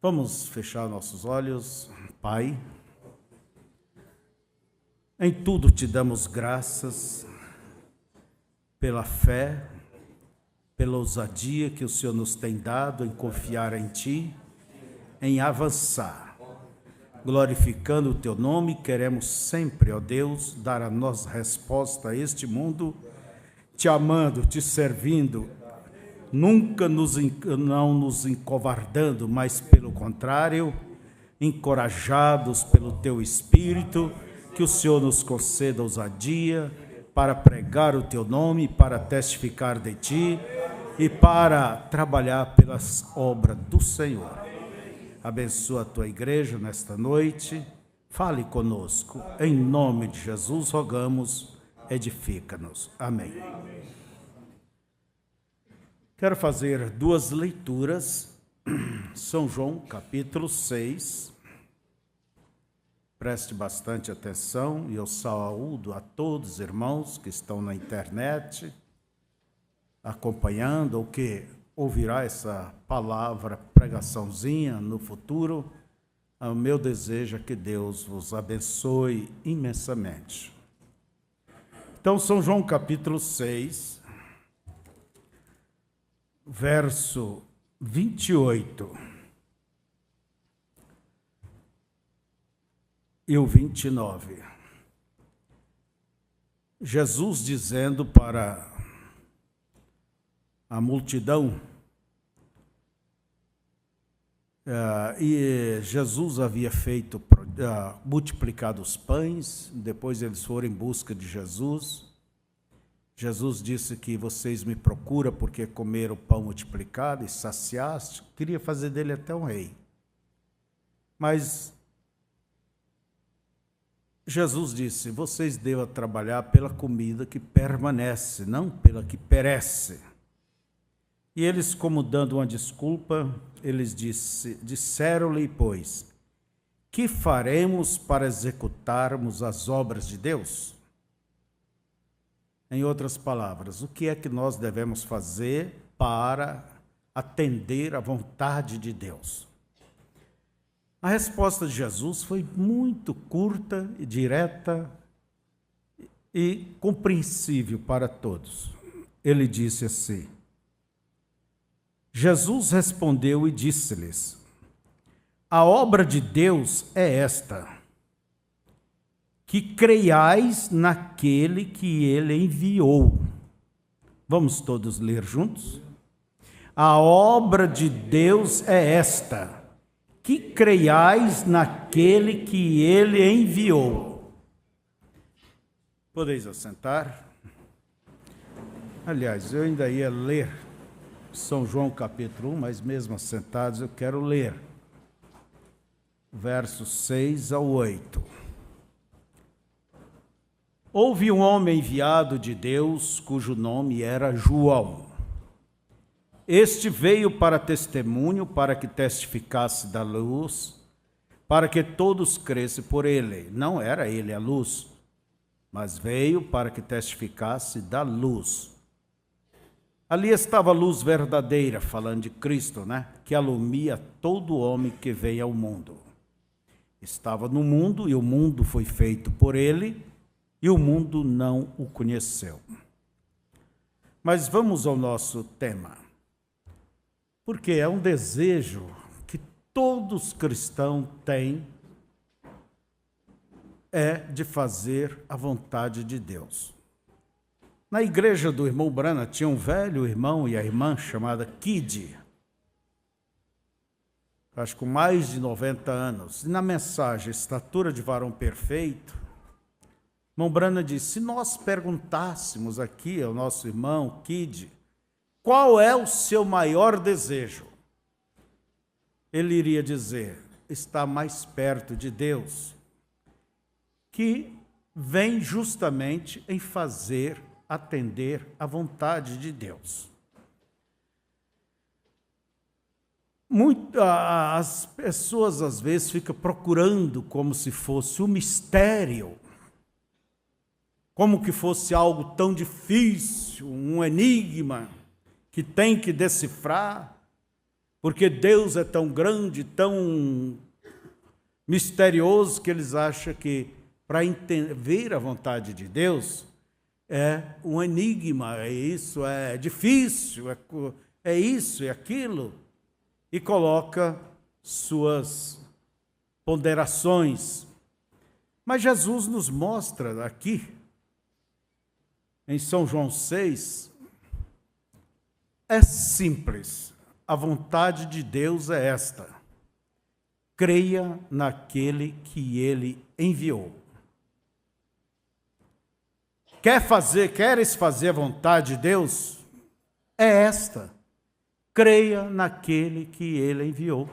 Vamos fechar nossos olhos. Pai, em tudo te damos graças pela fé, pela ousadia que o Senhor nos tem dado em confiar em Ti, em avançar. Glorificando o Teu nome, queremos sempre, ó Deus, dar a nossa resposta a este mundo, Te amando, Te servindo, nunca não nos encovardando, mas pelo contrário, encorajados pelo Teu Espírito, que o Senhor nos conceda ousadia para pregar o Teu nome, para testificar de Ti e para trabalhar pelas obras do Senhor. Abençoa a Tua igreja nesta noite, fale conosco, em nome de Jesus rogamos, edifica-nos. Amém. Quero fazer duas leituras, São João capítulo 6, preste bastante atenção e eu saúdo a todos os irmãos que estão na internet, acompanhando ou que ouvirá essa palavra, pregaçãozinha no futuro. O meu desejo é que Deus vos abençoe imensamente. Então, São João capítulo 6, verso 28 e o 29. Jesus dizendo para a multidão, e Jesus havia multiplicado os pães, depois eles foram em busca de Jesus. Jesus disse que vocês me procuram porque comeram o pão multiplicado e saciaste. Queria fazer dele até um rei. Mas Jesus disse, vocês devem trabalhar pela comida que permanece, não pela que perece. E eles, como dando uma desculpa, eles disseram-lhe, pois, que faremos para executarmos as obras de Deus? Em outras palavras, o que é que nós devemos fazer para atender à vontade de Deus? A resposta de Jesus foi muito curta e direta e compreensível para todos. Ele disse assim, Jesus respondeu e disse-lhes, a obra de Deus é esta, que creiais naquele que ele enviou. Vamos todos ler juntos? A obra de Deus é esta, que creiais naquele que ele enviou. Podeis assentar? Aliás, eu ainda ia ler São João capítulo 1, mas mesmo assentados eu quero ler versos 6 ao 8. Houve um homem enviado de Deus, cujo nome era João. Este veio para testemunho, para que testificasse da luz, para que todos crescem por ele. Não era ele a luz, mas veio para que testificasse da luz. Ali estava a luz verdadeira, falando de Cristo, que alumia todo homem que vem ao mundo. Estava no mundo e o mundo foi feito por ele, e o mundo não o conheceu. Mas vamos ao nosso tema, porque é um desejo que todos cristãos têm, é de fazer a vontade de Deus. Na igreja do irmão Brana tinha um velho irmão e a irmã chamada Kid, acho que com mais de 90 anos. E na mensagem, estatura de varão perfeito, irmão Brana disse, se nós perguntássemos aqui ao nosso irmão Kid, qual é o seu maior desejo? Ele iria dizer, estar mais perto de Deus, que vem justamente em atender à vontade de Deus. As pessoas às vezes ficam procurando como se fosse um mistério, como que fosse algo tão difícil, um enigma que tem que decifrar. porque Deus é tão grande, tão misterioso, que eles acham que para ver a vontade de Deus é um enigma, é isso, é difícil, é isso, é aquilo, e coloca suas ponderações. Mas Jesus nos mostra aqui, em São João 6, é simples, a vontade de Deus é esta: creia naquele que ele enviou. Queres fazer a vontade de Deus? É esta: creia naquele que ele enviou.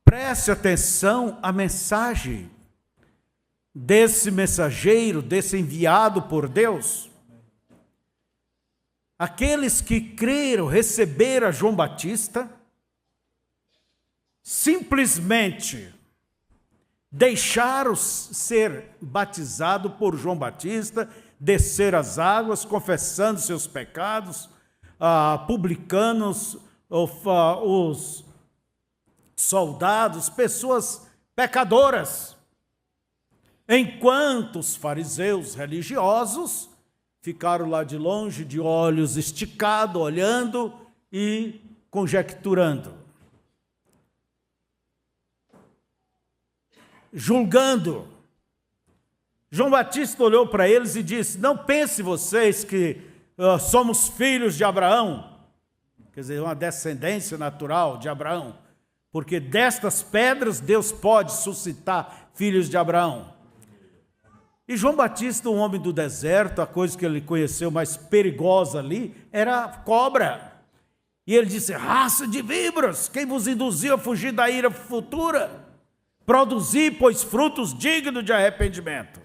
Preste atenção à mensagem desse mensageiro, desse enviado por Deus. Aqueles que creram, receberam João Batista, simplesmente deixaram ser batizado por João Batista, descer as águas, confessando seus pecados, publicanos, os soldados, pessoas pecadoras, enquanto os fariseus religiosos ficaram lá de longe, de olhos esticados, olhando e conjecturando, julgando. João Batista olhou para eles e disse: não pense vocês que somos filhos de Abraão, quer dizer, uma descendência natural de Abraão, porque destas pedras Deus pode suscitar filhos de Abraão. E João Batista, um homem do deserto, a coisa que ele conheceu mais perigosa ali era a cobra. E ele disse: raça de víboras, quem vos induziu a fugir da ira futura? Produzi, pois, frutos dignos de arrependimento.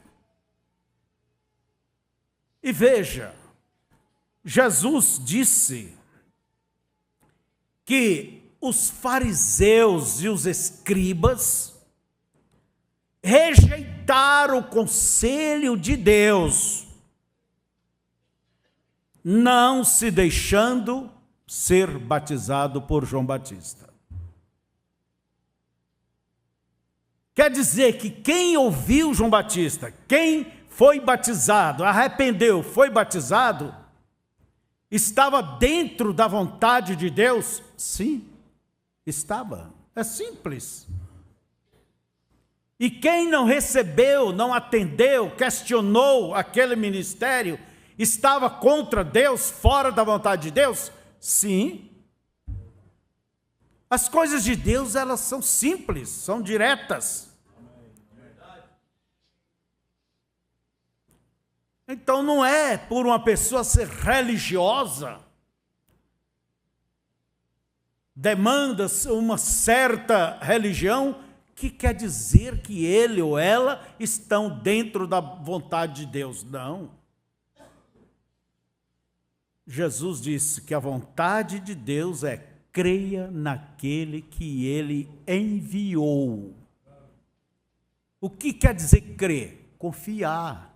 E veja, Jesus disse que os fariseus e os escribas rejeitaram o conselho de Deus, não se deixando ser batizado por João Batista. Quer dizer que quem ouviu João Batista, quem foi batizado, arrependeu, foi batizado, estava dentro da vontade de Deus? Sim, estava. É simples. E quem não recebeu, não atendeu, questionou aquele ministério, estava contra Deus, fora da vontade de Deus? Sim. As coisas de Deus, elas são simples, são diretas. Então não é por uma pessoa ser religiosa, demanda uma certa religião, que quer dizer que ele ou ela estão dentro da vontade de Deus. Não. Jesus disse que a vontade de Deus é: creia naquele que ele enviou. O que quer dizer crer? Confiar.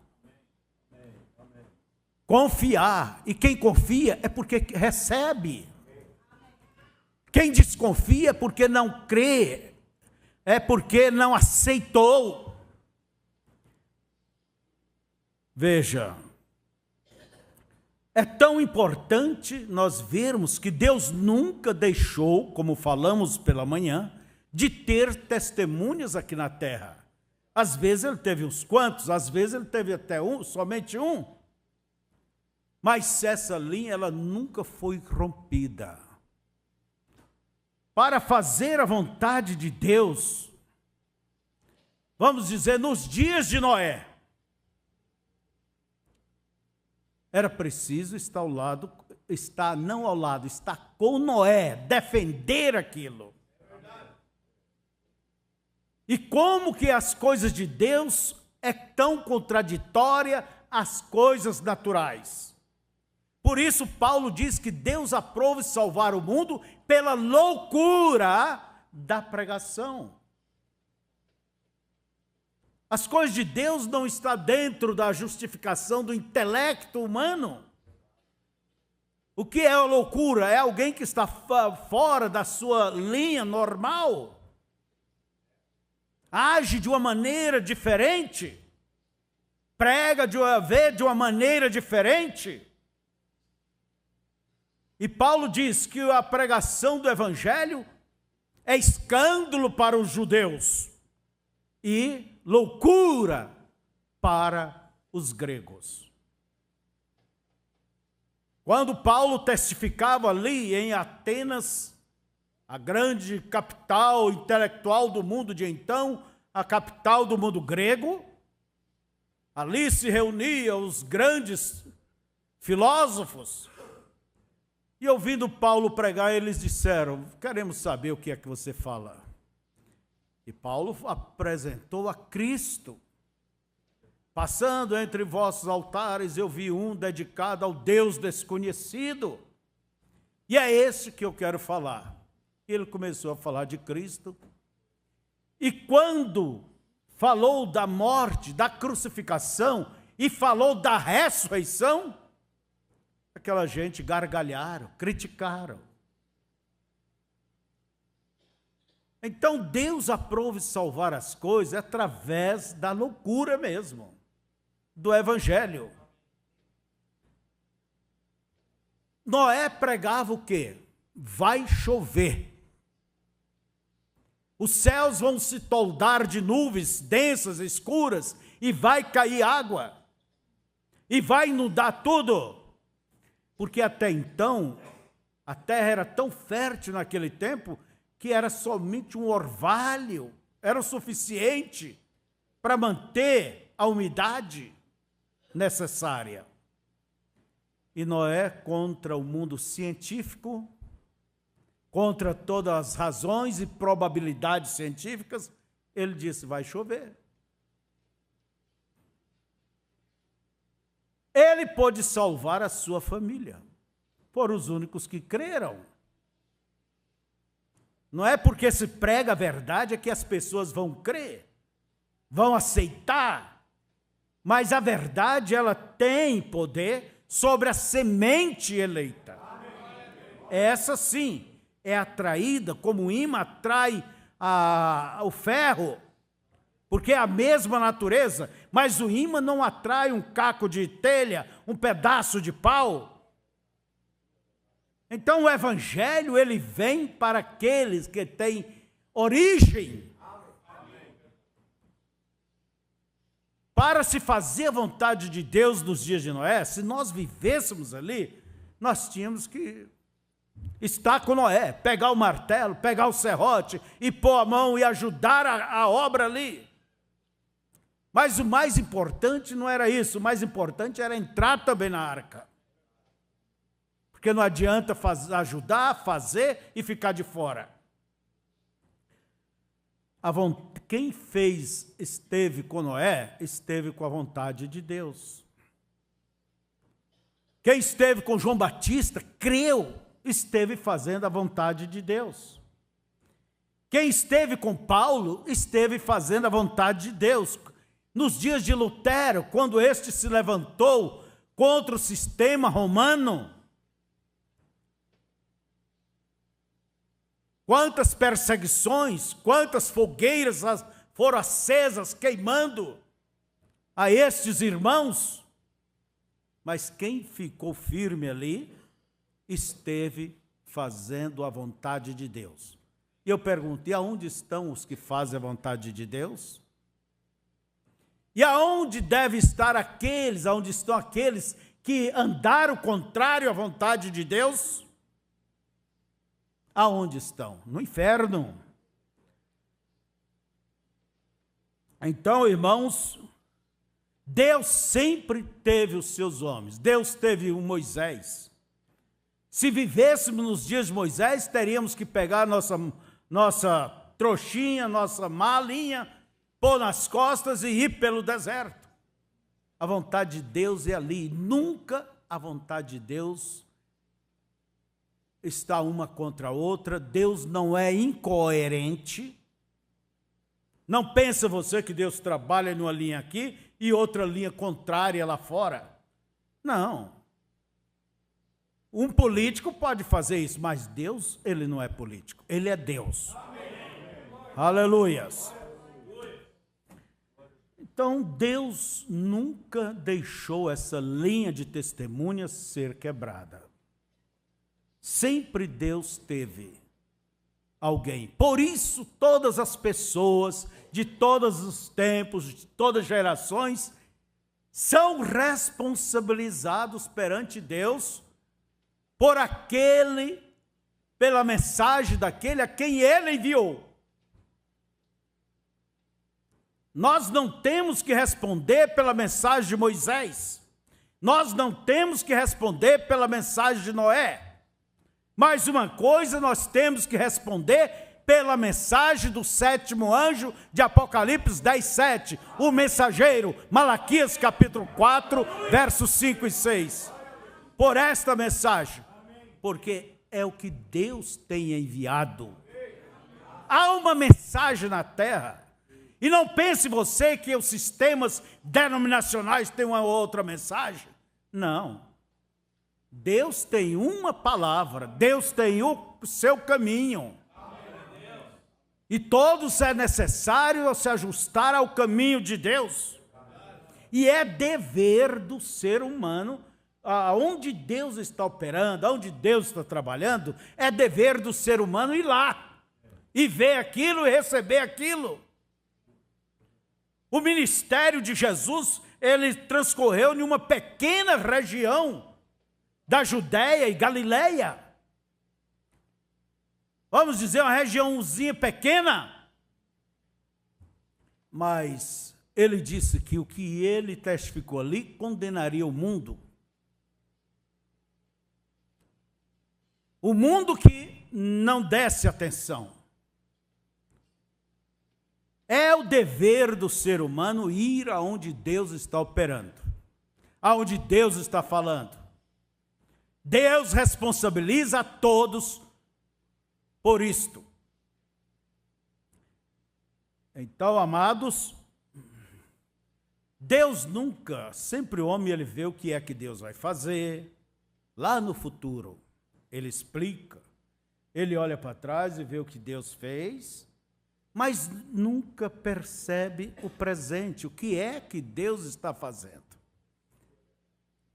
Confiar. E quem confia é porque recebe. Quem desconfia é porque não crê, é porque não aceitou. Veja, é tão importante nós vermos que Deus nunca deixou, como falamos pela manhã, de ter testemunhas aqui na terra. Às vezes ele teve uns quantos, às vezes ele teve até somente um. Mas essa linha, ela nunca foi rompida. Para fazer a vontade de Deus, vamos dizer, nos dias de Noé, era preciso estar ao lado, não ao lado, estar com Noé, defender aquilo. E como que as coisas de Deus é tão contraditória às coisas naturais? Por isso Paulo diz que Deus aprova salvar o mundo pela loucura da pregação. As coisas de Deus não estão dentro da justificação do intelecto humano. O que é a loucura? É alguém que está fora da sua linha normal. Age de uma maneira diferente. Prega vê de uma maneira diferente. E Paulo diz que a pregação do Evangelho é escândalo para os judeus e loucura para os gregos. Quando Paulo testificava ali em Atenas, a grande capital intelectual do mundo de então, a capital do mundo grego, ali se reuniam os grandes filósofos, e ouvindo Paulo pregar, eles disseram: queremos saber o que é que você fala. E Paulo apresentou a Cristo. Passando entre vossos altares, eu vi um dedicado ao Deus desconhecido. E é esse que eu quero falar. Ele começou a falar de Cristo. E quando falou da morte, da crucificação, e falou da ressurreição, aquela gente gargalharam, criticaram. Então Deus aprova salvar as coisas através da loucura mesmo, do Evangelho. Noé pregava o quê? Vai chover. Os céus vão se toldar de nuvens densas, escuras, e vai cair água. E vai inundar tudo. Porque até então, a terra era tão fértil naquele tempo, que era somente um orvalho, era o suficiente para manter a umidade necessária. E Noé, contra o mundo científico, contra todas as razões e probabilidades científicas, ele disse: vai chover. Ele pôde salvar a sua família, foram os únicos que creram. Não é porque se prega a verdade é que as pessoas vão crer, vão aceitar, mas a verdade, ela tem poder sobre a semente eleita. Essa sim é atraída como o ímã atrai o ferro, porque é a mesma natureza, mas o ímã não atrai um caco de telha, um pedaço de pau. Então o Evangelho, ele vem para aqueles que têm origem. Para se fazer a vontade de Deus nos dias de Noé, se nós vivêssemos ali, nós tínhamos que estar com Noé, pegar o martelo, pegar o serrote e pôr a mão e ajudar a obra ali. Mas o mais importante não era isso, o mais importante era entrar também na arca. Porque não adianta ajudar, fazer e ficar de fora. Quem esteve com Noé, esteve com a vontade de Deus. Quem esteve com João Batista, creu, esteve fazendo a vontade de Deus. Quem esteve com Paulo, esteve fazendo a vontade de Deus. Nos dias de Lutero, quando este se levantou contra o sistema romano, quantas perseguições, quantas fogueiras foram acesas, queimando a estes irmãos, mas quem ficou firme ali, esteve fazendo a vontade de Deus. E eu pergunto: e aonde estão os que fazem a vontade de Deus? E aonde deve estar aonde estão aqueles que andaram contrário à vontade de Deus? Aonde estão? No inferno. Então, irmãos, Deus sempre teve os seus homens. Deus teve o Moisés. Se vivêssemos nos dias de Moisés, teríamos que pegar nossa trouxinha, nossa malinha, pôr nas costas e ir pelo deserto. A vontade de Deus é ali. Nunca a vontade de Deus está uma contra a outra. Deus não é incoerente. Não pensa você que Deus trabalha numa linha aqui e outra linha contrária lá fora. Não. Um político pode fazer isso, mas Deus, ele não é político, ele é Deus. Aleluias. Então, Deus nunca deixou essa linha de testemunhas ser quebrada. Sempre Deus teve alguém. Por isso, todas as pessoas, de todos os tempos, de todas as gerações, são responsabilizados perante Deus por aquele, pela mensagem daquele a quem ele enviou. Nós não temos que responder pela mensagem de Moisés. Nós não temos que responder pela mensagem de Noé. Mais uma coisa, nós temos que responder pela mensagem do 7º anjo de Apocalipse 10:7, o mensageiro, Malaquias capítulo 4, versos 5 e 6. Por esta mensagem, porque é o que Deus tem enviado. Há uma mensagem na terra. E não pense você que os sistemas denominacionais têm uma outra mensagem. Não. Deus tem uma palavra, Deus tem o seu caminho. E todos é necessário se ajustar ao caminho de Deus. E é dever do ser humano, aonde Deus está operando, aonde Deus está trabalhando, é dever do ser humano ir lá e ver aquilo e receber aquilo. O ministério de Jesus, ele transcorreu em uma pequena região da Judéia e Galileia. Vamos dizer, uma regiãozinha pequena. Mas ele disse que o que ele testificou ali condenaria o mundo. O mundo que não desse atenção. É o dever do ser humano ir aonde Deus está operando, aonde Deus está falando. Deus responsabiliza a todos por isto. Então, amados, Deus nunca, sempre o homem ele vê o que é que Deus vai fazer, lá no futuro, ele explica, ele olha para trás e vê o que Deus fez, mas nunca percebe o presente, o que é que Deus está fazendo.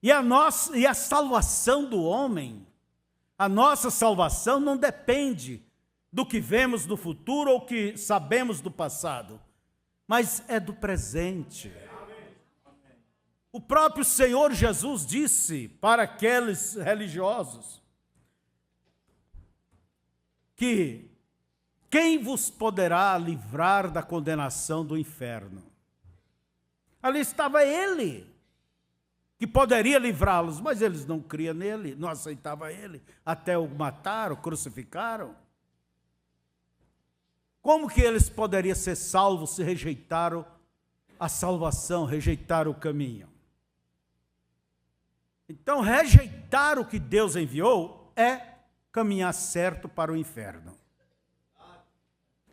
E a salvação do homem, a nossa salvação não depende do que vemos no futuro ou que sabemos do passado, mas é do presente. O próprio Senhor Jesus disse para aqueles religiosos que quem vos poderá livrar da condenação do inferno? Ali estava ele, que poderia livrá-los, mas eles não criam nele, não aceitavam ele, até o mataram, crucificaram. Como que eles poderiam ser salvos se rejeitaram a salvação, rejeitaram o caminho? Então, rejeitar o que Deus enviou é caminhar certo para o inferno.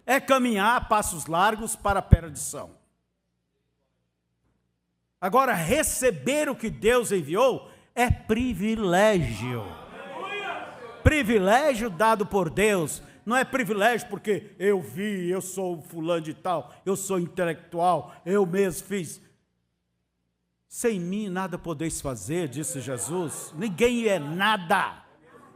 É caminhar a passos largos para a perdição. Agora, receber o que Deus enviou é privilégio. Privilégio dado por Deus. Não é privilégio porque eu vi, eu sou fulano de tal, eu sou intelectual, eu mesmo fiz. Sem mim nada podeis fazer, disse Jesus. Ninguém é nada.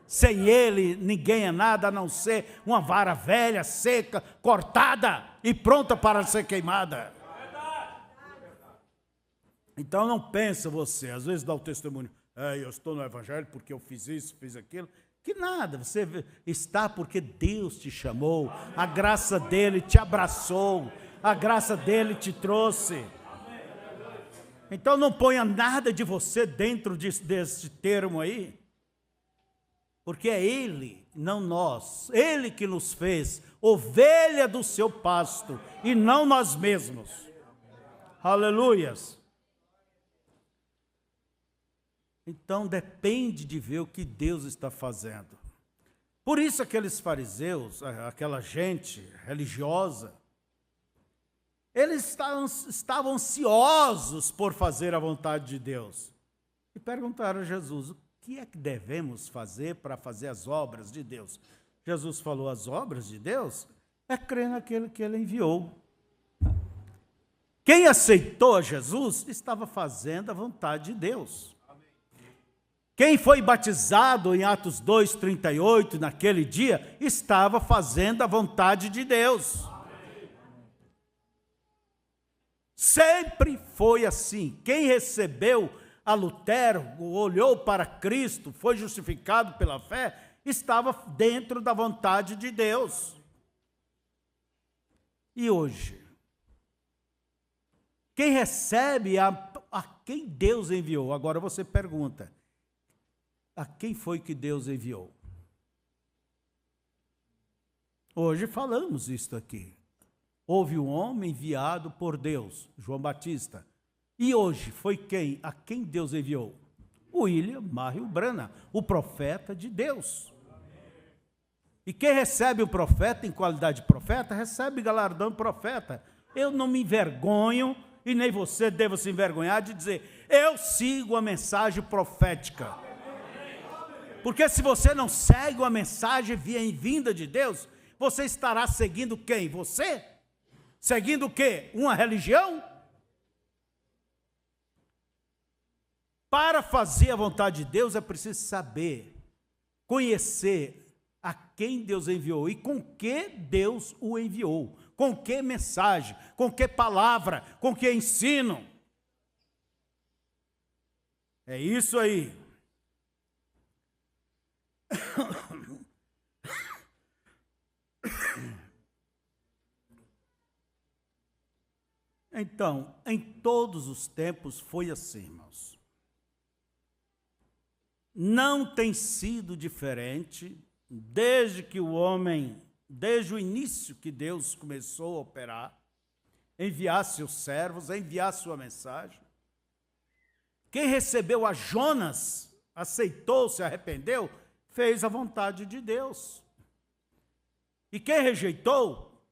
Sem ele, ninguém é nada a não ser uma vara velha, seca, cortada e pronta para ser queimada. Então não pensa você, às vezes dá o testemunho, eu estou no evangelho porque eu fiz isso, fiz aquilo. Que nada, você está porque Deus te chamou, a graça dele te abraçou, a graça dele te trouxe. Então não ponha nada de você dentro desse termo aí. Porque é Ele, não nós, Ele que nos fez ovelha do seu pasto e não nós mesmos. Aleluias. Então depende de ver o que Deus está fazendo. Por isso aqueles fariseus, aquela gente religiosa, eles estavam ansiosos por fazer a vontade de Deus. E perguntaram a Jesus, o que é que devemos fazer para fazer as obras de Deus? Jesus falou, as obras de Deus é crer naquele que ele enviou. Quem aceitou a Jesus estava fazendo a vontade de Deus. Quem foi batizado em Atos 2:38, naquele dia, estava fazendo a vontade de Deus. Sempre foi assim. Quem recebeu a Lutero, olhou para Cristo, foi justificado pela fé, estava dentro da vontade de Deus. E hoje? Quem recebe a quem Deus enviou? Agora você pergunta, a quem foi que Deus enviou? Hoje falamos isto aqui. Houve um homem enviado por Deus, João Batista. E hoje foi quem? A quem Deus enviou? William Marion Branham, o profeta de Deus. E quem recebe o profeta em qualidade de profeta, recebe galardão de profeta. Eu não me envergonho, e nem você deva se envergonhar de dizer, eu sigo a mensagem profética. Porque se você não segue uma mensagem vinda de Deus, você estará seguindo quem? Você? Seguindo o quê? Uma religião? Para fazer a vontade de Deus é preciso saber, conhecer a quem Deus enviou e com que Deus o enviou. Com que mensagem, com que palavra, com que ensino. É isso aí. Então, em todos os tempos foi assim, irmãos. Não tem sido diferente desde que o homem, desde o início que Deus começou a operar, enviar seus servos, enviar sua mensagem. Quem recebeu a Jonas, aceitou, se arrependeu, fez a vontade de Deus. E quem rejeitou,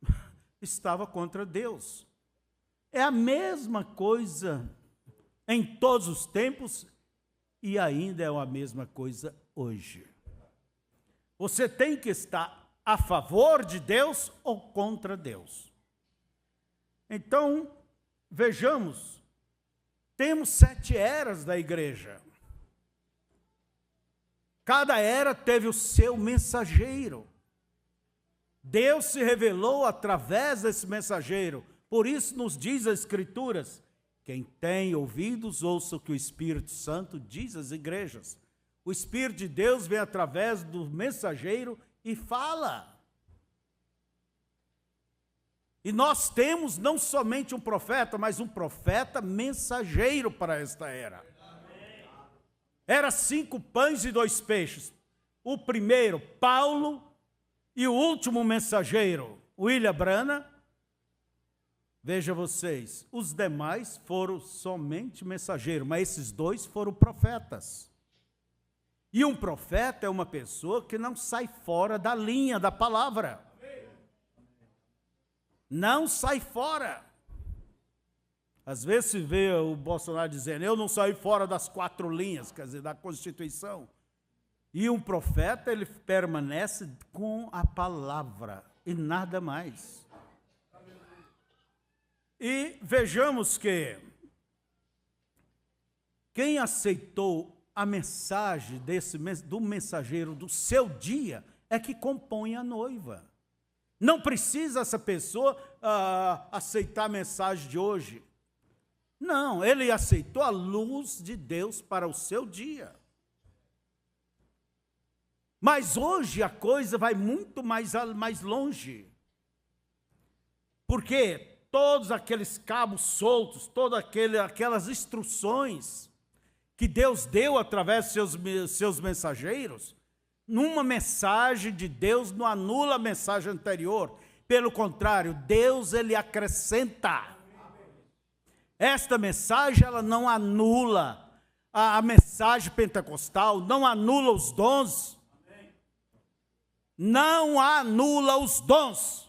estava contra Deus. É a mesma coisa em todos os tempos e ainda é a mesma coisa hoje. Você tem que estar a favor de Deus ou contra Deus. Então, vejamos, temos 7 eras da igreja. Cada era teve o seu mensageiro. Deus se revelou através desse mensageiro. Por isso nos diz as Escrituras, quem tem ouvidos, ouça o que o Espírito Santo diz às igrejas. O Espírito de Deus vem através do mensageiro e fala. E nós temos não somente um profeta, mas um profeta mensageiro para esta era. Era 5 pães e 2 peixes. O primeiro, Paulo, e o último mensageiro, William Branham. Veja vocês, os demais foram somente mensageiros, mas esses 2 foram profetas. E um profeta é uma pessoa que não sai fora da linha da palavra. Não sai fora. Às vezes se vê o Bolsonaro dizendo, eu não saí fora das 4 linhas, quer dizer, da Constituição. E um profeta, ele permanece com a palavra e nada mais. E vejamos que quem aceitou a mensagem do mensageiro do seu dia é que compõe a noiva. Não precisa essa pessoa aceitar a mensagem de hoje. Não, ele aceitou a luz de Deus para o seu dia. Mas hoje a coisa vai muito mais longe. Porque todos aqueles cabos soltos, todas aquelas instruções que Deus deu através de seus mensageiros, numa mensagem de Deus não anula a mensagem anterior. Pelo contrário, Deus ele acrescenta. Esta mensagem ela não anula a mensagem pentecostal, não anula os dons. Não anula os dons.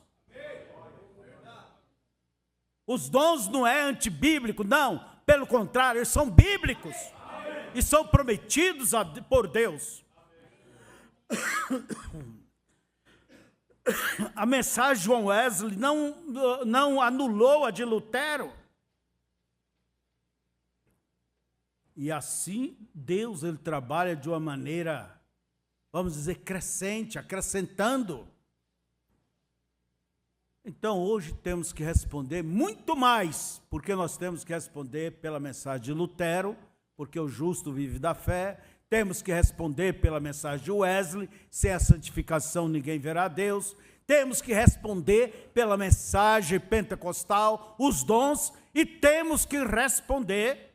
Os dons não é antibíblico, não. Pelo contrário, eles são bíblicos. e são prometidos por Deus. A mensagem de John Wesley não anulou a de Lutero. E assim, Deus ele trabalha de uma maneira, vamos dizer, crescente, acrescentando. Então, hoje temos que responder muito mais, porque nós temos que responder pela mensagem de Lutero, porque o justo vive da fé. Temos que responder pela mensagem de Wesley, sem a santificação ninguém verá Deus. Temos que responder pela mensagem pentecostal, os dons, e temos que responder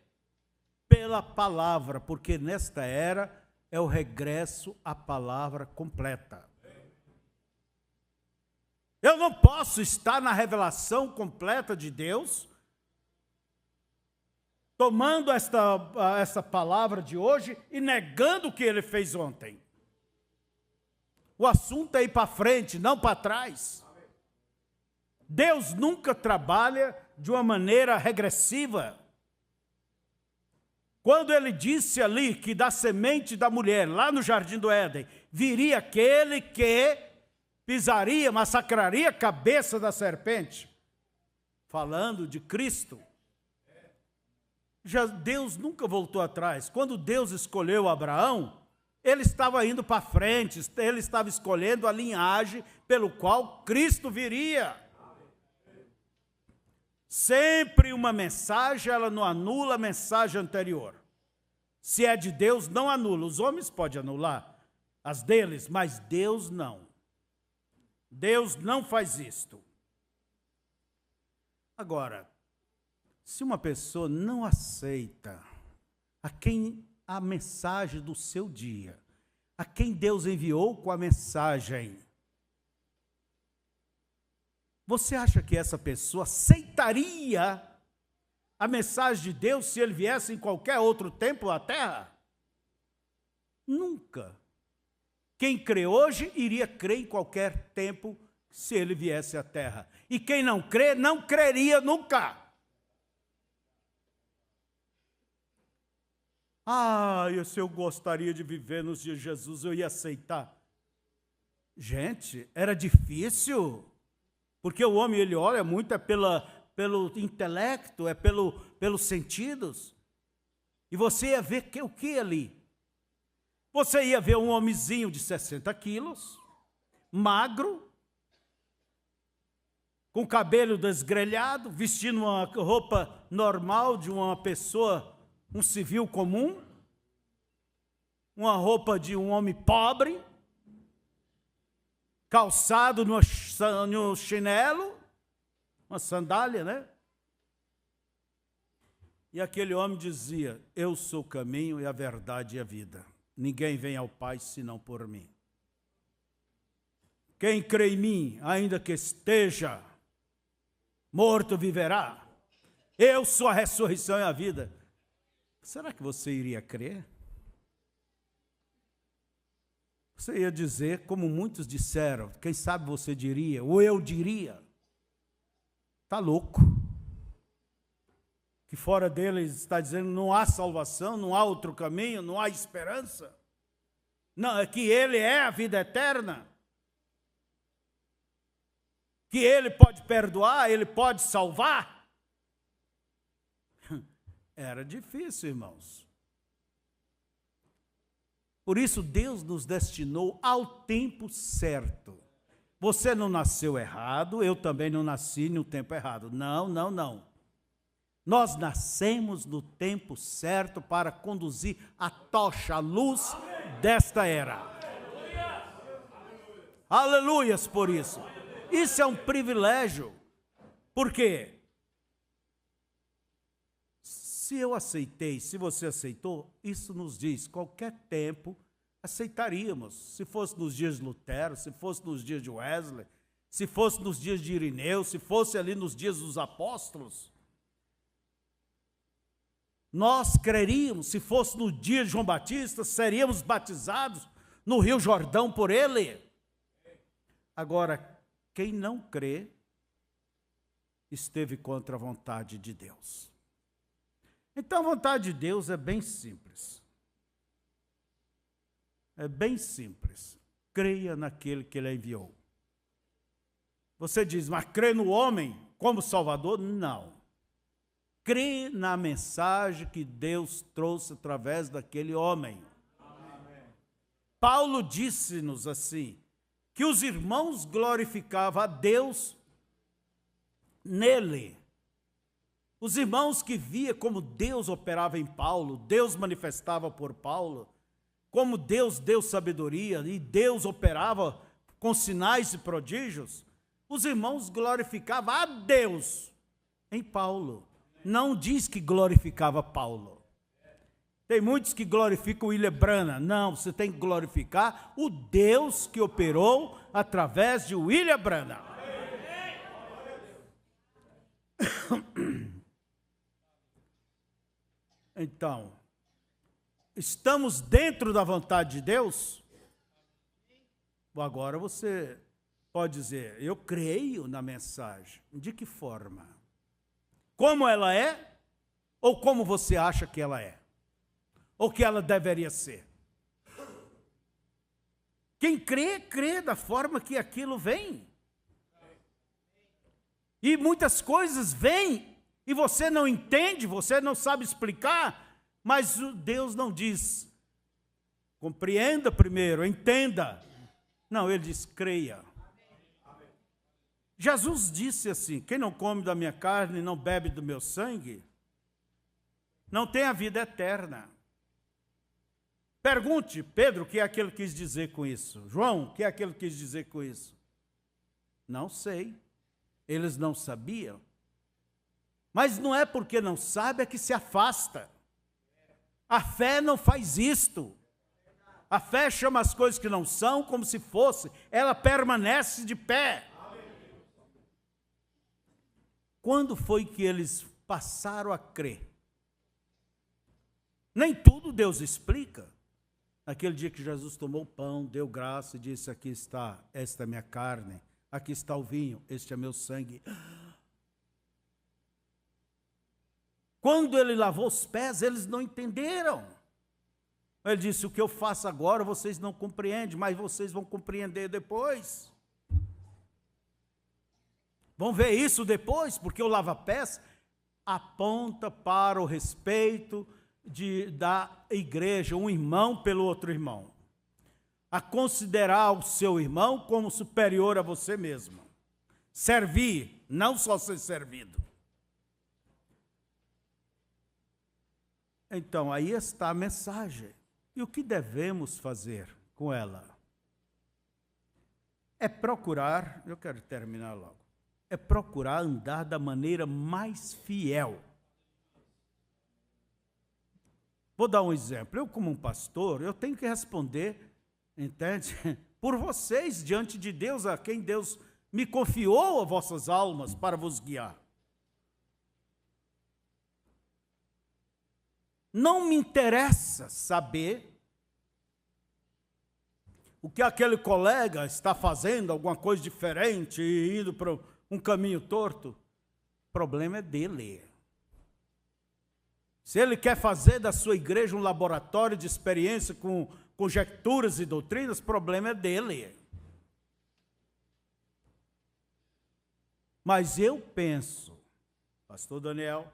pela palavra, porque nesta era é o regresso à palavra completa. Eu não posso estar na revelação completa de Deus, tomando esta palavra de hoje e negando o que ele fez ontem. O assunto é ir para frente, não para trás. Deus nunca trabalha de uma maneira regressiva. Quando ele disse ali que da semente da mulher, lá no Jardim do Éden, viria aquele que pisaria, massacraria a cabeça da serpente, falando de Cristo, Deus nunca voltou atrás. Quando Deus escolheu Abraão, ele estava indo para frente, ele estava escolhendo a linhagem pelo qual Cristo viria. Sempre uma mensagem, ela não anula a mensagem anterior. Se é de Deus, não anula. Os homens podem anular as deles, mas Deus não. Deus não faz isto. Agora, se uma pessoa não aceita a mensagem do seu dia, a quem Deus enviou com a mensagem, você acha que essa pessoa aceitaria a mensagem de Deus se ele viesse em qualquer outro tempo à Terra? Nunca. Quem crê hoje iria crer em qualquer tempo se ele viesse à Terra. E quem não crê, não creria nunca. Se eu gostaria de viver nos dias de Jesus, eu ia aceitar. Gente, era difícil, porque o homem ele olha muito pelo intelecto, pelos sentidos. E você ia ver o que ali? Você ia ver um homenzinho de 60 quilos, magro, com cabelo desgrelhado, vestindo uma roupa normal de uma pessoa, um civil comum, uma roupa de um homem pobre, calçado no chinelo, uma sandália, né? E aquele homem dizia: eu sou o caminho e a verdade e a vida. Ninguém vem ao Pai senão por mim. Quem crê em mim, ainda que esteja morto, viverá. Eu sou a ressurreição e a vida. Será que você iria crer? Você ia dizer, como muitos disseram, quem sabe você diria, ou eu diria, está louco. Que fora dele está dizendo, não há salvação, não há outro caminho, não há esperança. Não, é que ele é a vida eterna. Que ele pode perdoar, ele pode salvar. Era difícil, irmãos. Por isso, Deus nos destinou ao tempo certo. Você não nasceu errado, eu também não nasci no tempo errado. Não, não, não. Nós nascemos no tempo certo para conduzir a tocha, a luz desta era. Aleluias por isso. Isso é um privilégio. Por quê? Se eu aceitei, se você aceitou, isso nos diz, qualquer tempo aceitaríamos. Se fosse nos dias de Lutero, se fosse nos dias de Wesley, se fosse nos dias de Irineu, se fosse ali nos dias dos apóstolos. Nós creríamos, se fosse no dia de João Batista, seríamos batizados no Rio Jordão por ele. Agora, quem não crê, esteve contra a vontade de Deus. Então, a vontade de Deus é bem simples. É bem simples. Creia naquele que ele enviou. Você diz, mas crê no homem como Salvador? Não. Crê na mensagem que Deus trouxe através daquele homem. Amém. Paulo disse-nos assim, que os irmãos glorificavam a Deus nele. Os irmãos que via como Deus operava em Paulo, Deus manifestava por Paulo, como Deus deu sabedoria e Deus operava com sinais e prodígios, os irmãos glorificavam a Deus em Paulo. Não diz que glorificava Paulo. Tem muitos que glorificam William Branham. Não, você tem que glorificar o Deus que operou através de William Branham. Então, estamos dentro da vontade de Deus? Agora você pode dizer, eu creio na mensagem. De que forma? Como ela é? Ou como você acha que ela é? Ou que ela deveria ser? Quem crê, crê da forma que aquilo vem. E muitas coisas vêm e você não entende, você não sabe explicar, mas Deus não diz, compreenda primeiro, entenda. Não, ele diz, creia. Jesus disse assim, quem não come da minha carne e não bebe do meu sangue, não tem a vida eterna. Pergunte, Pedro, o que é aquilo que quis dizer com isso? João, o que é aquilo que quis dizer com isso? Não sei. Eles não sabiam. Mas não é porque não sabe, é que se afasta. A fé não faz isto. A fé chama as coisas que não são como se fosse. Ela permanece de pé. Quando foi que eles passaram a crer? Nem tudo Deus explica. Naquele dia que Jesus tomou o pão, deu graça e disse, aqui está, esta é minha carne, aqui está o vinho, este é meu sangue. Quando ele lavou os pés, eles não entenderam. Ele disse, o que eu faço agora vocês não compreendem, mas vocês vão compreender depois. Vão ver isso depois, porque o lava-pés aponta para o respeito da igreja, um irmão pelo outro irmão. A considerar o seu irmão como superior a você mesmo. Servir, não só ser servido. Então, aí está a mensagem. E o que devemos fazer com ela? É procurar, eu quero terminar logo, é procurar andar da maneira mais fiel. Vou dar um exemplo. Eu, como um pastor, eu tenho que responder, entende? Por vocês, diante de Deus, a quem Deus me confiou as vossas almas para vos guiar. Não me interessa saber o que aquele colega está fazendo, alguma coisa diferente, e indo para um caminho torto. O problema é dele. Se ele quer fazer da sua igreja um laboratório de experiência com conjecturas e doutrinas, o problema é dele. Mas eu penso, pastor Daniel,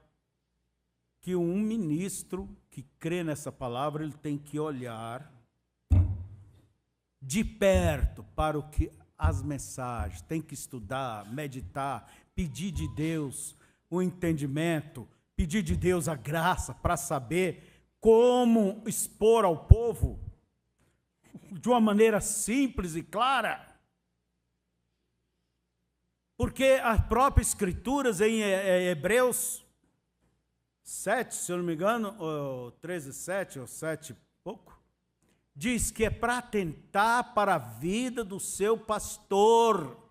que um ministro que crê nessa palavra, ele tem que olhar de perto para o que as mensagens, tem que estudar, meditar, pedir de Deus o entendimento, pedir de Deus a graça para saber como expor ao povo de uma maneira simples e clara. Porque as próprias escrituras em Hebreus 7, se eu não me engano, 13:7 ou 7 pouco, diz que é para atentar para a vida do seu pastor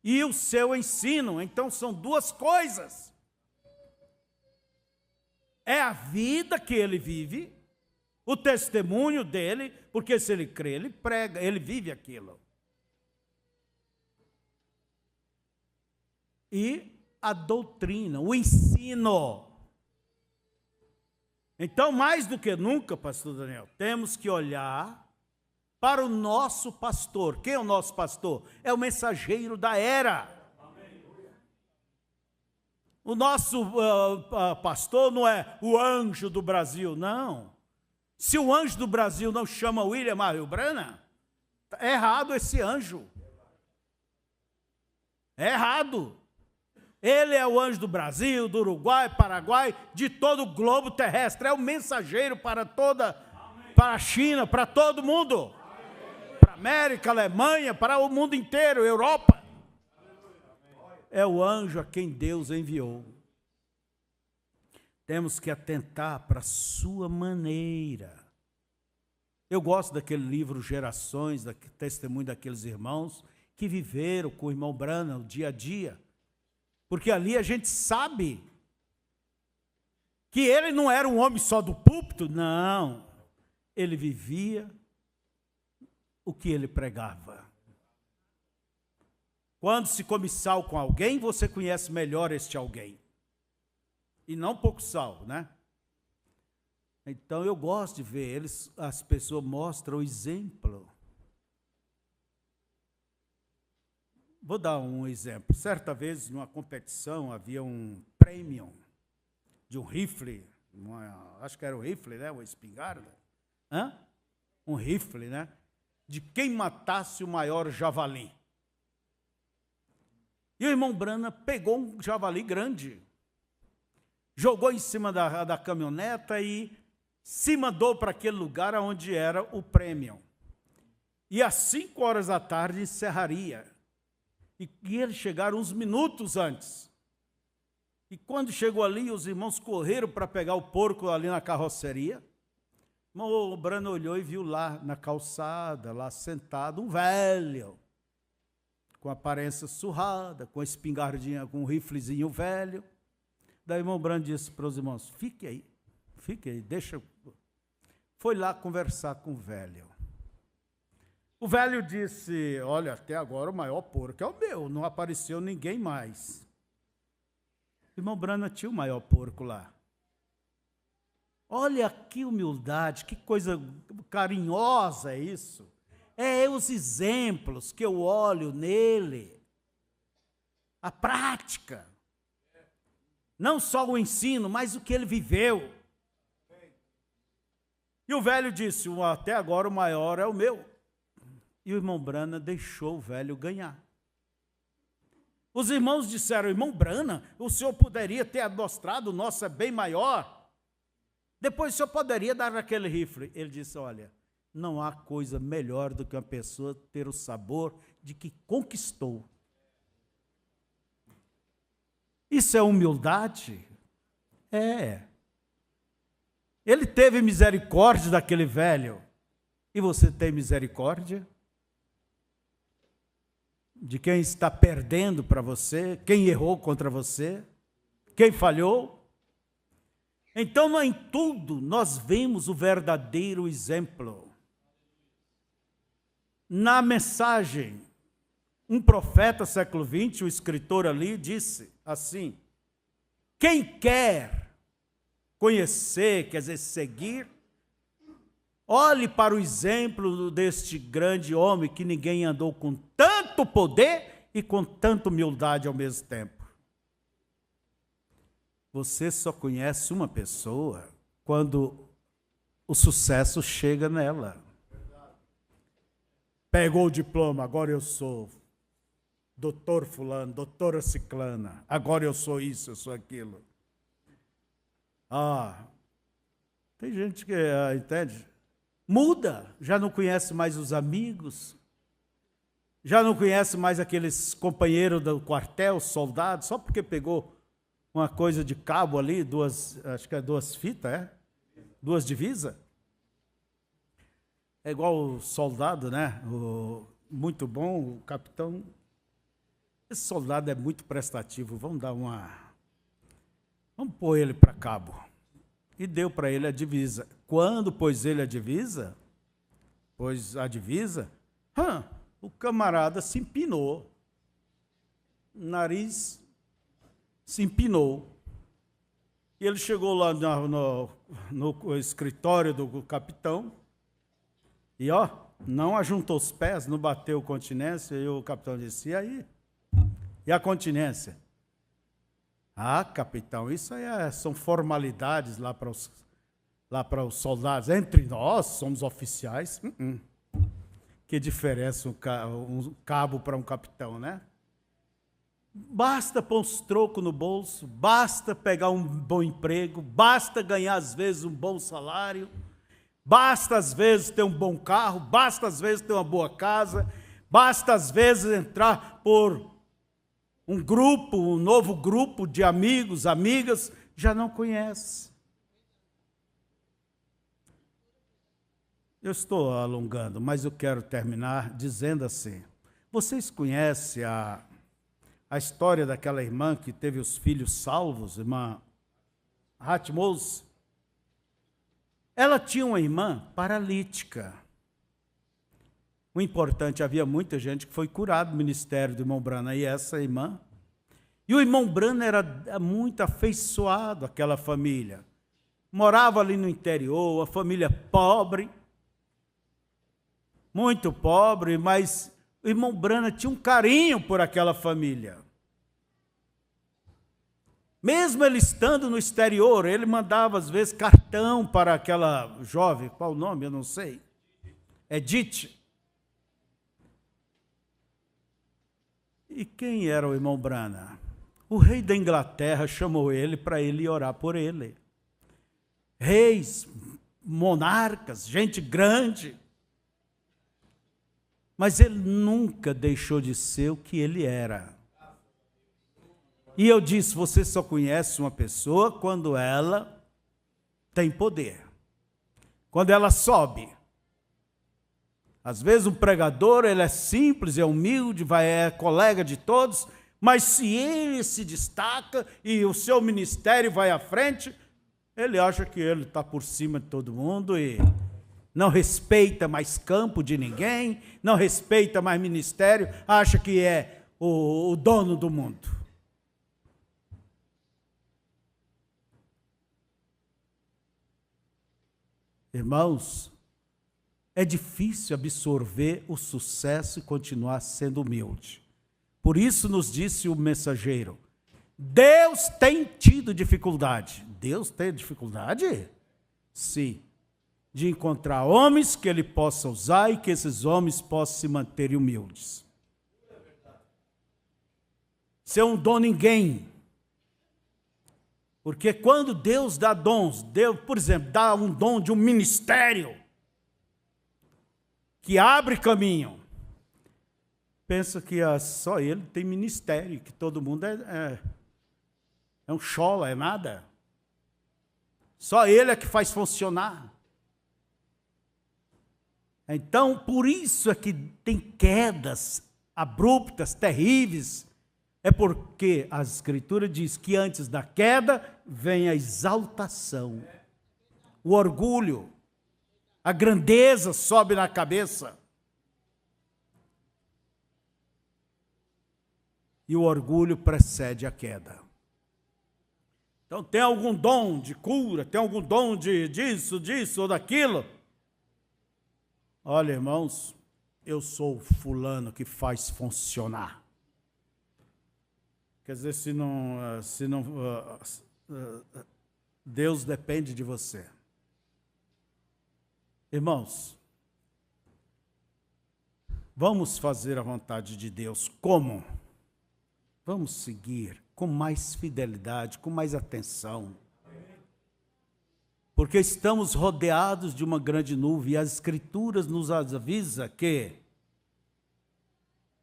e o seu ensino. Então são duas coisas. É a vida que ele vive, o testemunho dele, porque se ele crê, ele prega, ele vive aquilo. E a doutrina, o ensino. Então, mais do que nunca, pastor Daniel, temos que olhar para o nosso pastor. Quem é o nosso pastor? É o mensageiro da era. O nosso pastor não é o anjo do Brasil, não. Se o anjo do Brasil não chama William Marvel Branham, é errado esse anjo. É errado. Ele é o anjo do Brasil, do Uruguai, Paraguai, de todo o globo terrestre. É o mensageiro para a China, para todo mundo. Para a América, Alemanha, para o mundo inteiro, Europa. É o anjo a quem Deus enviou. Temos que atentar para a sua maneira. Eu gosto daquele livro Gerações, testemunho daqueles irmãos que viveram com o irmão Branham o dia a dia. Porque ali a gente sabe que ele não era um homem só do púlpito, não. Ele vivia o que ele pregava. Quando se come sal com alguém, você conhece melhor este alguém. E não pouco sal, né? Então eu gosto de ver, as pessoas mostram o exemplo. Vou dar um exemplo. Certa vez, numa competição, havia um prêmio de um rifle, acho que era um rifle, né? Uma espingarda. Um rifle, né? De quem matasse o maior javali. E o irmão Branham pegou um javali grande, jogou em cima da caminhoneta e se mandou para aquele lugar onde era o prêmio. E às 5 horas da tarde encerraria. E eles chegaram uns minutos antes. E quando chegou ali, os irmãos correram para pegar o porco ali na carroceria. O Branham olhou e viu lá na calçada, lá sentado, um velho, com aparência surrada, com a espingardinha, com um riflezinho velho. Daí o irmão Branham disse para os irmãos, fique aí, deixa. Foi lá conversar com o velho. O velho disse, olha, até agora o maior porco é o meu, não apareceu ninguém mais. O irmão Branham tinha o maior porco lá. Olha que humildade, que coisa carinhosa é isso. É os exemplos que eu olho nele. A prática. Não só o ensino, mas o que ele viveu. E o velho disse, até agora o maior é o meu. E o irmão Branham deixou o velho ganhar. Os irmãos disseram, irmão Branham, o senhor poderia ter amostrado, o nosso é bem maior. Depois o senhor poderia dar aquele rifle. Ele disse, olha, não há coisa melhor do que uma pessoa ter o sabor de que conquistou. Isso é humildade? É. Ele teve misericórdia daquele velho. E você tem misericórdia? De quem está perdendo para você? Quem errou contra você? Quem falhou? Então, não em tudo nós vemos o verdadeiro exemplo. Na mensagem, um profeta século XX, o escritor ali, disse assim, quem quer conhecer, quer dizer, seguir, olhe para o exemplo deste grande homem que ninguém andou com tanto poder e com tanta humildade ao mesmo tempo. Você só conhece uma pessoa quando o sucesso chega nela. Pegou o diploma, agora eu sou doutor fulano, doutora ciclana, agora eu sou isso, eu sou aquilo. Tem gente que, entende? Muda, já não conhece mais os amigos, já não conhece mais aqueles companheiros do quartel, soldados, só porque pegou uma coisa de cabo ali, acho que é 2 fitas, 2 divisas. É igual o soldado, né? Muito bom, o capitão. Esse soldado é muito prestativo, vamos pôr ele para cabo. E deu para ele a divisa. Quando pôs ele a divisa, o camarada se empinou. O nariz se empinou. E ele chegou lá no escritório do capitão e, Não ajuntou os pés, não bateu continência, e o capitão disse, e aí? E a continência? Ah, capitão, isso aí são formalidades lá para os soldados. Entre nós, somos oficiais. Que diferença um cabo para um capitão, né? Basta pôr uns trocos no bolso, basta pegar um bom emprego, basta ganhar, às vezes, um bom salário, basta, às vezes, ter um bom carro, basta, às vezes, ter uma boa casa, basta, às vezes, entrar por um novo grupo de amigos, amigas, já não conhece. Eu estou alongando, mas eu quero terminar dizendo assim, vocês conhecem a história daquela irmã que teve os filhos salvos, irmã Hatmos? Ela tinha uma irmã paralítica. O importante, havia muita gente que foi curada no ministério do irmão Brana, e essa irmã. E o irmão Brana era muito afeiçoado àquela família. Morava ali no interior, uma família pobre, muito pobre, mas o irmão Brana tinha um carinho por aquela família. Mesmo ele estando no exterior, ele mandava às vezes cartão para aquela jovem, qual o nome? Eu não sei. Edith. E quem era o irmão Brana? O rei da Inglaterra chamou ele para ele orar por ele. Reis, monarcas, gente grande. Mas ele nunca deixou de ser o que ele era. E eu disse, você só conhece uma pessoa quando ela tem poder. Quando ela sobe. Às vezes um pregador, ele é simples, é humilde, é colega de todos, mas se ele se destaca e o seu ministério vai à frente, ele acha que ele está por cima de todo mundo e não respeita mais campo de ninguém, não respeita mais ministério, acha que é o dono do mundo. Irmãos, é difícil absorver o sucesso e continuar sendo humilde. Por isso nos disse o mensageiro, Deus tem tido dificuldade. Deus tem dificuldade? Sim. De encontrar homens que ele possa usar e que esses homens possam se manterem humildes. Ser um dom ninguém. Porque quando Deus dá dons, Deus, por exemplo, dá um dom de um ministério que abre caminho, pensa que só ele tem ministério, que todo mundo é um chola, é nada. Só ele é que faz funcionar. Então, por isso é que tem quedas abruptas, terríveis. É porque a Escritura diz que antes da queda vem a exaltação, o orgulho, a grandeza sobe na cabeça. E o orgulho precede a queda. Então, tem algum dom de cura, tem algum dom disso ou daquilo? Olha, irmãos, eu sou o fulano que faz funcionar. Quer dizer, se não Deus depende de você. Irmãos, vamos fazer a vontade de Deus. Como? Vamos seguir com mais fidelidade, com mais atenção. Porque estamos rodeados de uma grande nuvem e as Escrituras nos avisa que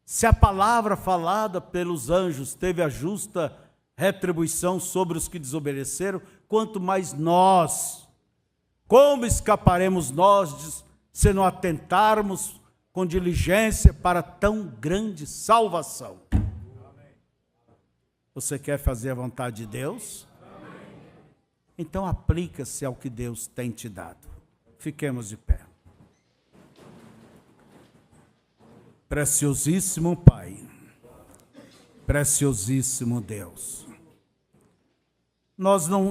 se a palavra falada pelos anjos teve a justa retribuição sobre os que desobedeceram, quanto mais nós, como escaparemos nós se não atentarmos com diligência para tão grande salvação? Você quer fazer a vontade de Deus? Então aplica-se ao que Deus tem te dado. Fiquemos de pé. Preciosíssimo Pai, preciosíssimo Deus,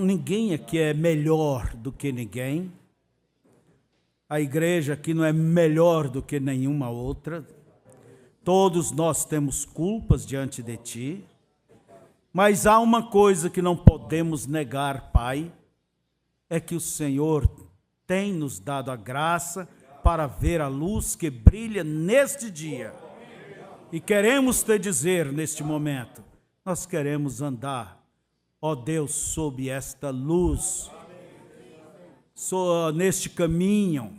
ninguém aqui é melhor do que ninguém, A igreja aqui não é melhor do que nenhuma outra. Todos nós temos culpas diante de Ti. Mas há uma coisa que não podemos negar, Pai, é que o Senhor tem nos dado a graça para ver a luz que brilha neste dia. E queremos te dizer neste momento, nós queremos andar, ó Deus, sob esta luz, neste caminho.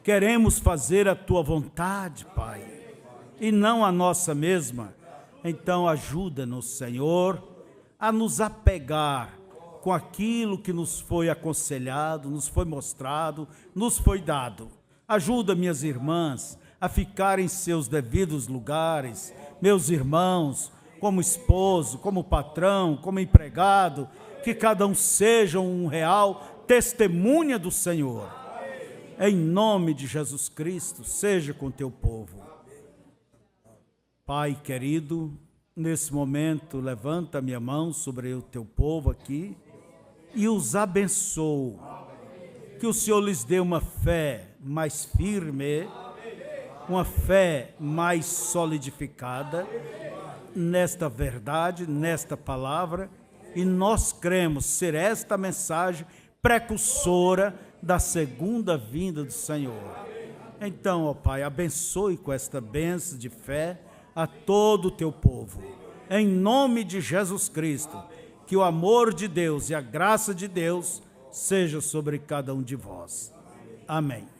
Queremos fazer a Tua vontade, Pai, e não a nossa mesma. Então ajuda-nos, Senhor, a nos apegar com aquilo que nos foi aconselhado, nos foi mostrado, nos foi dado. Ajuda minhas irmãs a ficar em seus devidos lugares, meus irmãos, como esposo, como patrão, como empregado, que cada um seja um real testemunha do Senhor. Em nome de Jesus Cristo, seja com teu povo. Pai querido, nesse momento, levanta minha mão sobre o teu povo aqui e os abençoo. Que o Senhor lhes dê uma fé mais firme, uma fé mais solidificada nesta verdade, nesta palavra, e nós cremos ser esta mensagem precursora da segunda vinda do Senhor. Então, ó Pai, abençoe com esta bênção de fé a todo o teu povo. Em nome de Jesus Cristo, que o amor de Deus e a graça de Deus seja sobre cada um de vós. Amém.